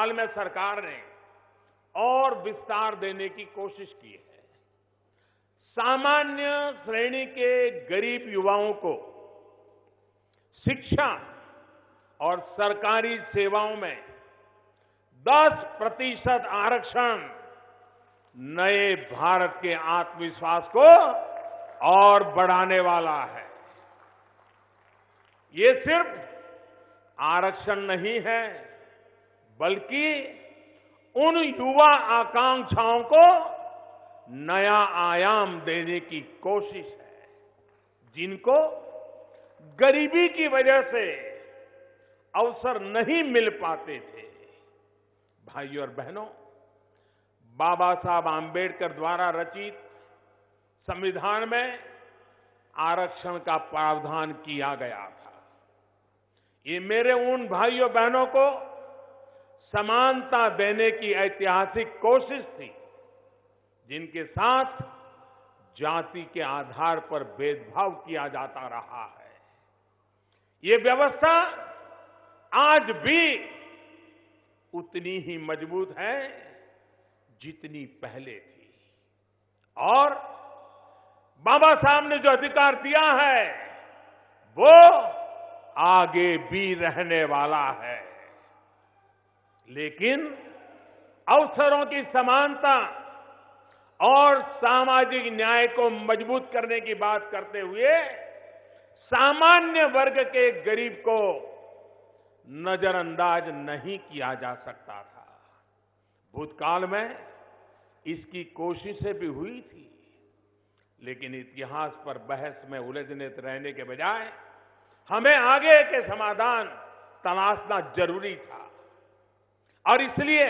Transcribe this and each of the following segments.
भूतकाल में सरकार ने और विस्तार देने की कोशिश की है। सामान्य श्रेणी के गरीब युवाओं को शिक्षा और सरकारी सेवाओं में 10% आरक्षण नए भारत के आत्मविश्वास को और बढ़ाने वाला है। ये सिर्फ आरक्षण नहीं है, बल्कि उन युवा आकांक्षाओं को नया आयाम देने की कोशिश है, जिनको गरीबी की वजह से अवसर नहीं मिल पाते थे। भाइयों और बहनों, बाबा साहब आंबेडकर द्वारा रचित संविधान में आरक्षण का प्रावधान किया गया था। ये मेरे उन भाइयों बहनों को समानता देने की ऐतिहासिक कोशिश थी, जिनके साथ जाति के आधार पर भेदभाव किया जाता रहा है। ये व्यवस्था आज भी उतनी ही मजबूत है जितनी पहले थी, और बाबा साहब ने जो अधिकार दिया है वो आगे भी रहने वाला है। लेकिन अवसरों की समानता और सामाजिक न्याय को मजबूत करने की बात करते हुए सामान्य वर्ग के गरीब को नजरअंदाज नहीं किया जा सकता था। भूतकाल में इसकी कोशिशें भी हुई थी, लेकिन इतिहास पर बहस में उलझने रहने के बजाय हमें आगे के समाधान तलाशना जरूरी था। और इसलिए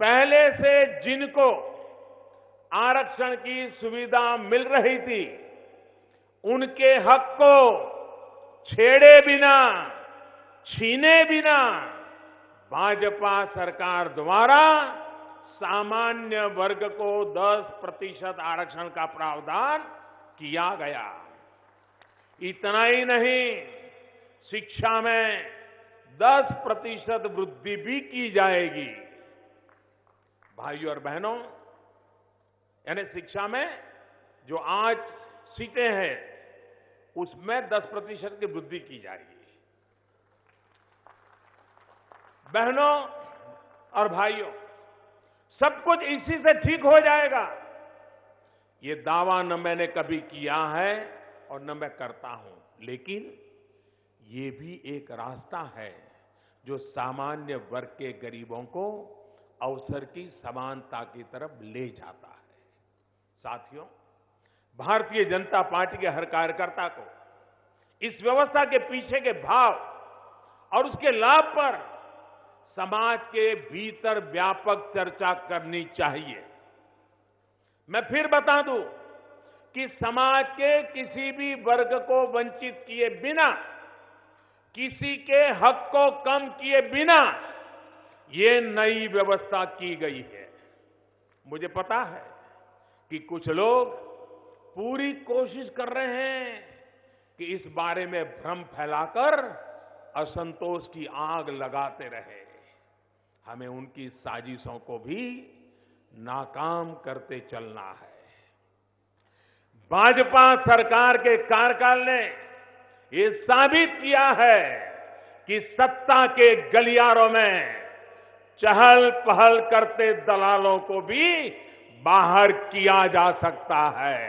पहले से जिनको आरक्षण की सुविधा मिल रही थी, उनके हक को छेड़े बिना, छीने बिना भाजपा सरकार द्वारा सामान्य वर्ग को 10% आरक्षण का प्रावधान किया गया। इतना ही नहीं, शिक्षा में 10% वृद्धि भी की जाएगी। भाइयों और बहनों, यानी शिक्षा में जो आज सीटें हैं उसमें 10% की वृद्धि की जाएगी। बहनों और भाइयों, सब कुछ इसी से ठीक हो जाएगा, ये दावा न मैंने कभी किया है और न मैं करता हूं, लेकिन ये भी एक रास्ता है जो सामान्य वर्ग के गरीबों को अवसर की समानता की तरफ ले जाता है। साथियों, भारतीय जनता पार्टी के हर कार्यकर्ता को इस व्यवस्था के पीछे के भाव और उसके लाभ पर समाज के भीतर व्यापक चर्चा करनी चाहिए। मैं फिर बता दूं कि समाज के किसी भी वर्ग को वंचित किए बिना, किसी के हक को कम किए बिना ये नई व्यवस्था की गई है। मुझे पता है कि कुछ लोग पूरी कोशिश कर रहे हैं कि इस बारे में भ्रम फैलाकर असंतोष की आग लगाते रहे। हमें उनकी साजिशों को भी नाकाम करते चलना है। भाजपा सरकार के कार्यकाल ने ये साबित किया है कि सत्ता के गलियारों में चहल पहल करते दलालों को भी बाहर किया जा सकता है।